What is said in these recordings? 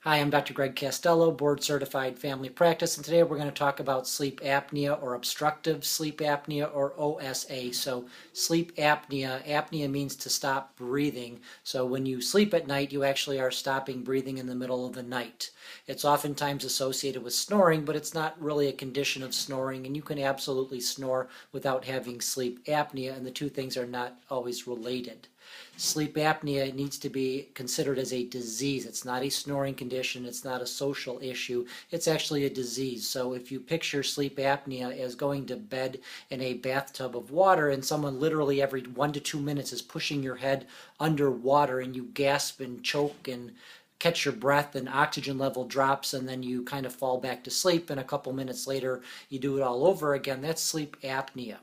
Hi, I'm Dr. Greg Castello, board certified family practice, and today we're going to talk about sleep apnea or obstructive sleep apnea or OSA. So sleep apnea, apnea means to stop breathing. So when you sleep at night, you actually are stopping breathing in the middle of the night. It's oftentimes associated with snoring, but it's not really a condition of snoring, and you can absolutely snore without having sleep apnea, and the two things are not always related. Sleep apnea needs to be considered as a disease. It's not a snoring condition. It's not a social issue. It's actually a disease. So if you picture sleep apnea as going to bed in a bathtub of water and someone literally every 1 to 2 minutes is pushing your head underwater and you gasp and choke and catch your breath and oxygen level drops and then you kind of fall back to sleep and a couple minutes later you do it all over again, that's sleep apnea.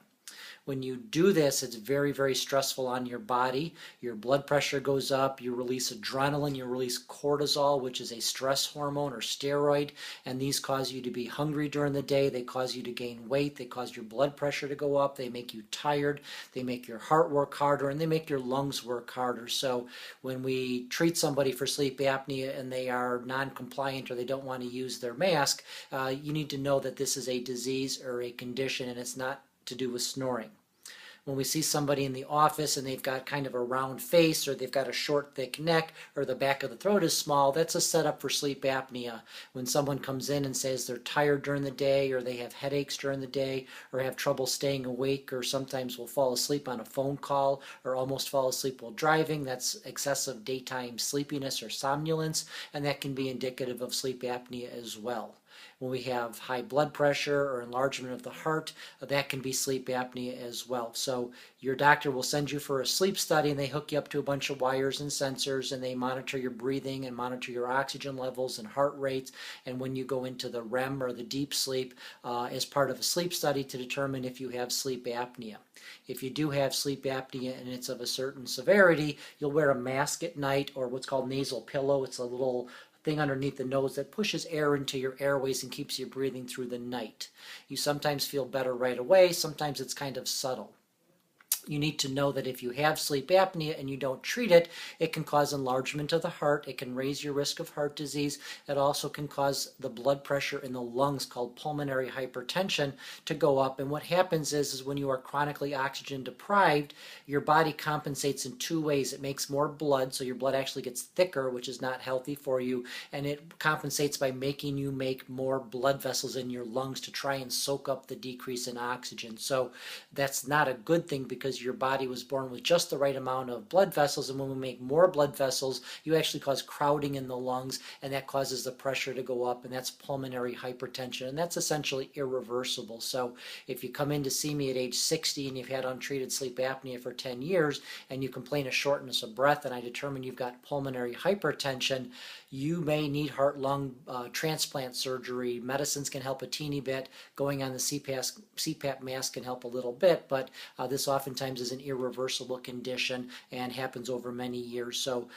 When you do this, it's very, very stressful on your body. Your blood pressure goes up, you release adrenaline, you release cortisol, which is a stress hormone or steroid, and these cause you to be hungry during the day, they cause you to gain weight, they cause your blood pressure to go up, they make you tired, they make your heart work harder, and they make your lungs work harder. So when we treat somebody for sleep apnea and they are non-compliant or they don't want to use their mask, you need to know that this is a disease or a condition and it's not to do with snoring. When we see somebody in the office and they've got kind of a round face or they've got a short, thick neck or the back of the throat is small, that's a setup for sleep apnea. When someone comes in and says they're tired during the day or they have headaches during the day or have trouble staying awake or sometimes will fall asleep on a phone call or almost fall asleep while driving, that's excessive daytime sleepiness or somnolence, and that can be indicative of sleep apnea as well. When we have high blood pressure or enlargement of the heart, that can be sleep apnea as well. So your doctor will send you for a sleep study and they hook you up to a bunch of wires and sensors and they monitor your breathing and monitor your oxygen levels and heart rates. And when you go into the REM or the deep sleep as part of a sleep study to determine if you have sleep apnea. If you do have sleep apnea and it's of a certain severity, you'll wear a mask at night or what's called nasal pillow. It's a little thing underneath the nose that pushes air into your airways and keeps you breathing through the night. You sometimes feel better right away, sometimes it's kind of subtle. You need to know that if you have sleep apnea and you don't treat it, it can cause enlargement of the heart, it can raise your risk of heart disease, it also can cause the blood pressure in the lungs called pulmonary hypertension to go up. And what happens is when you are chronically oxygen deprived, your body compensates in two ways. It makes more blood, so your blood actually gets thicker, which is not healthy for you, and it compensates by making you make more blood vessels in your lungs to try and soak up the decrease in oxygen. So that's not a good thing because your body was born with just the right amount of blood vessels, and when we make more blood vessels, you actually cause crowding in the lungs, and that causes the pressure to go up, and that's pulmonary hypertension, and that's essentially irreversible. So if you come in to see me at age 60 and you've had untreated sleep apnea for 10 years, and you complain of shortness of breath, and I determine you've got pulmonary hypertension, you may need heart-lung transplant surgery. Medicines can help a teeny bit. Going on the CPAP mask can help a little bit, but this oftentimes is an irreversible condition and happens over many years. So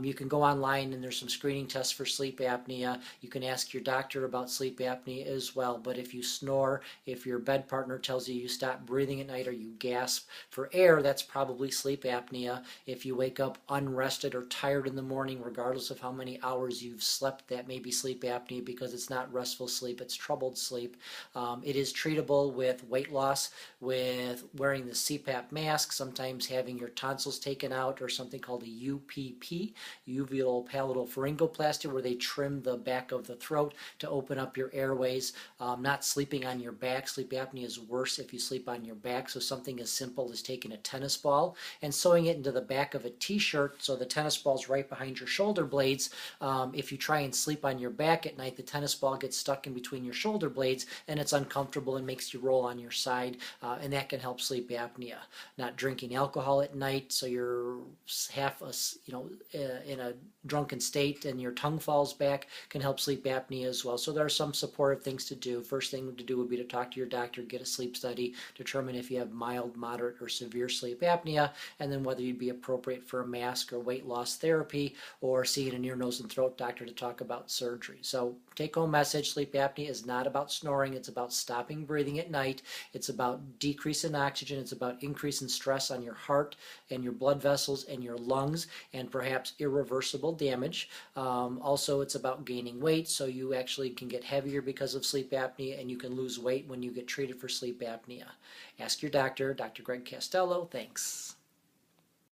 you can go online and there's some screening tests for sleep apnea. You can ask your doctor about sleep apnea as well. But if you snore, if your bed partner tells you you stop breathing at night or you gasp for air, that's probably sleep apnea. If you wake up unrested or tired in the morning, regardless of how many hours you've slept, that may be sleep apnea because it's not restful sleep, it's troubled sleep. It is treatable with weight loss, with wearing the CPAP mask, sometimes having your tonsils taken out, or something called a UPP, uveal palatal pharyngoplasty, where they trim the back of the throat to open up your airways. Not sleeping on your back. Sleep apnea is worse if you sleep on your back, so something as simple as taking a tennis ball and sewing it into the back of a t-shirt so the tennis ball's right behind your shoulder blades. If you try and sleep on your back at night, the tennis ball gets stuck in between your shoulder blades and it's uncomfortable and makes you roll on your side, and that can help sleep apnea. Not drinking alcohol at night, so you're in a drunken state and your tongue falls back, can help sleep apnea as well. So there are some supportive things to do. First thing to do would be to talk to your doctor, get a sleep study, determine if you have mild, moderate, or severe sleep apnea, and then whether you'd be appropriate for a mask or weight loss therapy, or seeing an ear, nose, and throat doctor to talk about surgery. So take-home message, sleep apnea is not about snoring, it's about stopping breathing at night, it's about decrease in oxygen, it's about increase in stress on your heart and your blood vessels and your lungs, and perhaps irreversible structural damage. Also, it's about gaining weight, so you actually can get heavier because of sleep apnea, and you can lose weight when you get treated for sleep apnea. Ask your doctor, Dr. Greg Castello. Thanks.